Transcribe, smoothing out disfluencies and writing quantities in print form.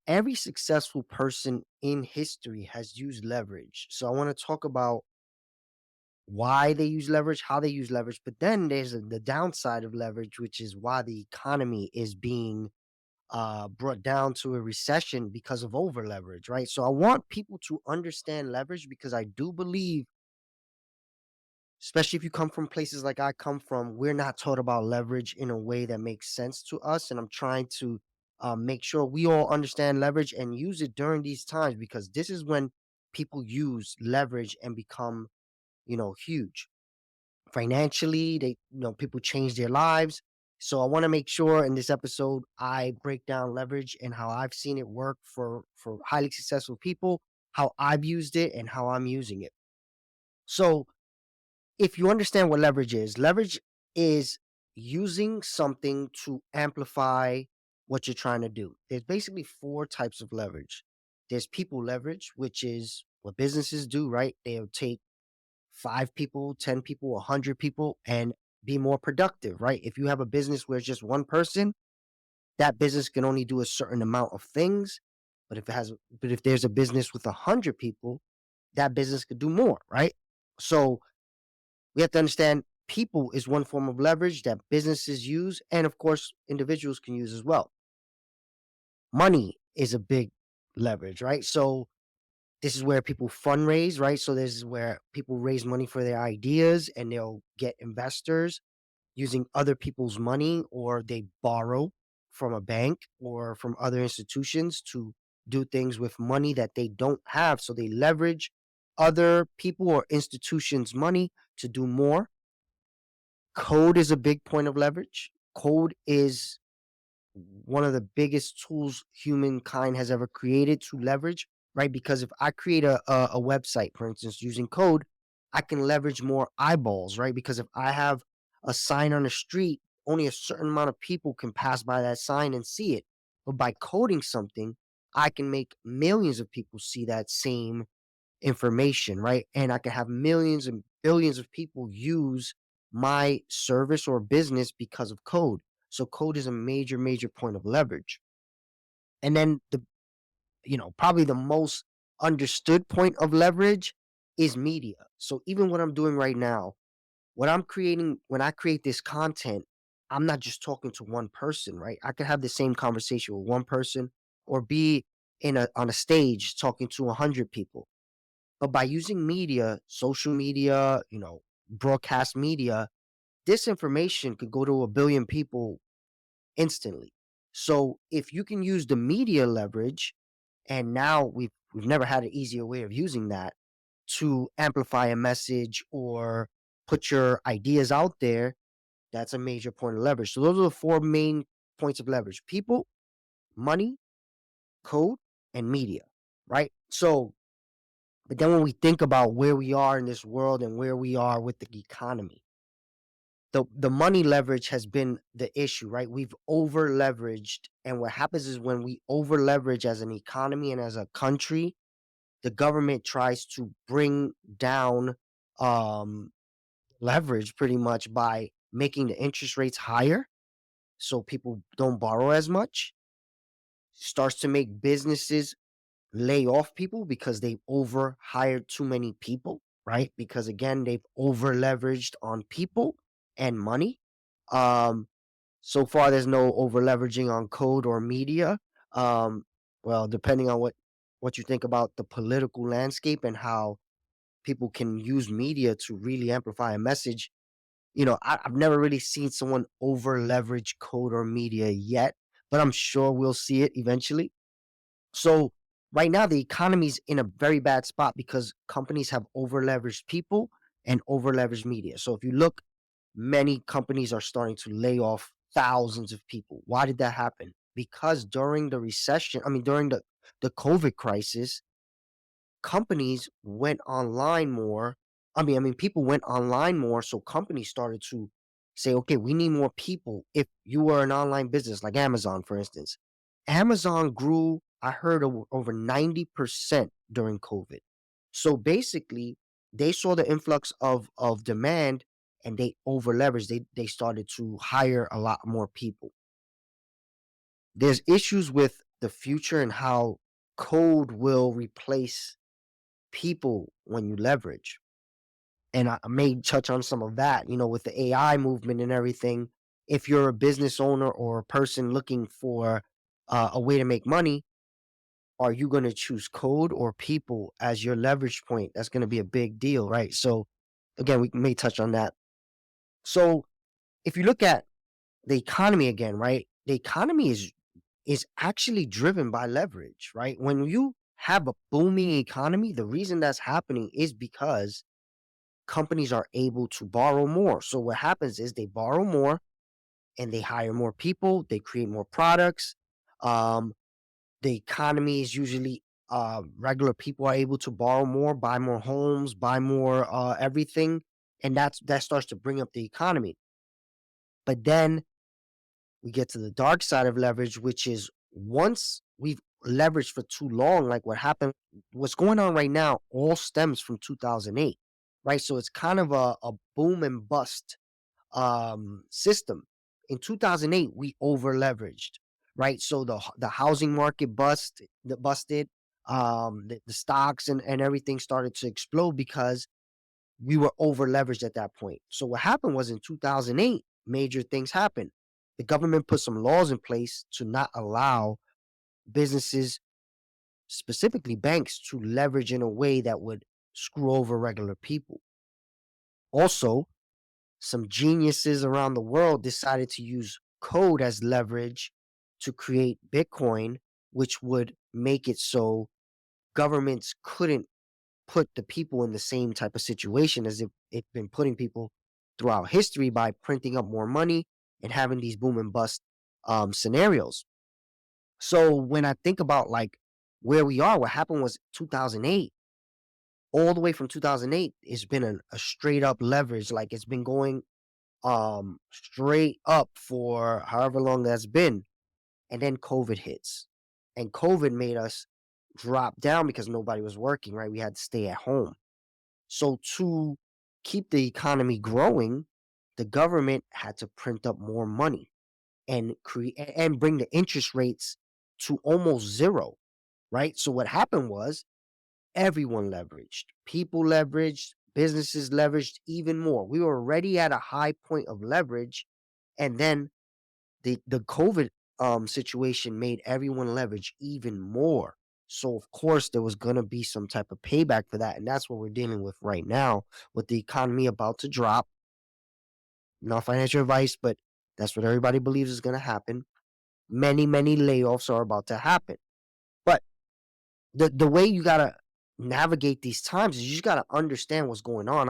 every successful person in history has used leverage. So I want to talk about why they use leverage, how they use leverage, but then there's the downside of leverage, which is why the economy is being brought down to a recession because of over leverage, right? So I want people to understand leverage because I do believe, especially if you come from places like I come from, we're not taught about leverage in a way that makes sense to us. And I'm trying to make sure we all understand leverage and use it during these times because this is when people use leverage and become, huge financially. People change their lives. So I want to make sure in this episode I break down leverage and how I've seen it work for highly successful people, how I've used it and how I'm using it. So if you understand what leverage is using something to amplify what you're trying to do. There's basically four types of leverage. There's people leverage, which is what businesses do, right? They'll take 5 people, 10 people, 100 people and be more productive, right? If you have a business where it's just one person, that business can only do a certain amount of things. But if there's a business with 100 people, that business could do more, right? So we have to understand people is one form of leverage that businesses use, and of course, individuals can use as well. Money is a big leverage, right? So this is where people fundraise, right? So this is where people raise money for their ideas and they'll get investors using other people's money, or they borrow from a bank or from other institutions to do things with money that they don't have. So they leverage other people or institutions' money to do more. Code is a big point of leverage. Code is one of the biggest tools humankind has ever created to leverage, right? Because if I create a website, for instance, using code, I can leverage more eyeballs, right? Because if I have a sign on the street, only a certain amount of people can pass by that sign and see it. But by coding something, I can make millions of people see that same information, right? And I can have millions and billions of people use my service or business because of code. So code is a major, major point of leverage. And then probably the most understood point of leverage is media. So even what I'm doing right now, what I'm creating, when I create this content, I'm not just talking to one person, right? I could have the same conversation with one person or be on a stage talking to 100 people. But by using media, social media, broadcast media, this information could go to a billion people instantly. So if you can use the media leverage, and now we've never had an easier way of using that to amplify a message or put your ideas out there, that's a major point of leverage. So those are the four main points of leverage: people, money, code, and media. Right. So but then when we think about where we are in this world and where we are with the economy, the money leverage has been the issue, right? We've over leveraged. And what happens is when we over leverage as an economy and as a country, the government tries to bring down um, leverage pretty much by making the interest rates higher so people don't borrow as much, starts to make businesses lay off people because they've over hired too many people, right? Because again, they've over leveraged on people and money. Um, so far, there's no over leveraging on code or media. Um, well, depending on what you think about the political landscape and how people can use media to really amplify a message. I've never really seen someone over leverage code or media yet, but I'm sure we'll see it eventually. So right now, the economy's in a very bad spot because companies have over leveraged people and over leveraged media. So if you look, many companies are starting to lay off thousands of people. Why did that happen? Because during the recession, I mean, during the COVID crisis, companies went online more. I mean, people went online more. So companies started to say, okay, we need more people. If you were an online business like Amazon, for instance, Amazon grew, I heard, over 90% during COVID. So basically, they saw the influx of demand and they over leveraged. They started to hire a lot more people. There's issues with the future and how code will replace people when you leverage. And I may touch on some of that, with the AI movement and everything. If you're a business owner or a person looking for a way to make money, are you going to choose code or people as your leverage point? That's going to be a big deal, right? So, again, we may touch on that. So, if you look at the economy again, right? The economy is actually driven by leverage, right? When you have a booming economy, the reason that's happening is because companies are able to borrow more. So what happens is they borrow more and they hire more people, they create more products. Um, the economy is usually regular people are able to borrow more, buy more homes, buy more everything, and that starts to bring up the economy. But then we get to the dark side of leverage, which is once we've leveraged for too long, like what happened, what's going on right now, all stems from 2008, right? So it's kind of a boom and bust system. In 2008, we over leveraged, right? So the housing market busted, the stocks and everything started to explode because we were over leveraged at that point. So what happened was in 2008, major things happened. The government put some laws in place to not allow businesses, specifically banks, to leverage in a way that would screw over regular people. Also, some geniuses around the world decided to use code as leverage to create Bitcoin, which would make it so governments couldn't put the people in the same type of situation as it's been putting people throughout history by printing up more money and having these boom and bust scenarios. So when I think about like where we are, what happened was 2008, all the way from 2008, it's been a straight up leverage. Like it's been going straight up for however long that's been. And then COVID hits. And COVID made us drop down because nobody was working, right? We had to stay at home. So to keep the economy growing, the government had to print up more money and create and bring the interest rates to almost zero, right? So what happened was everyone leveraged. People leveraged, businesses leveraged even more. We were already at a high point of leverage, and then the COVID situation made everyone leverage even more. So of course there was gonna be some type of payback for that, and that's what we're dealing with right now with the economy about to drop. Not financial advice, but that's what everybody believes is gonna happen. Many, many layoffs are about to happen. But the way you gotta navigate these times is you just gotta understand what's going on.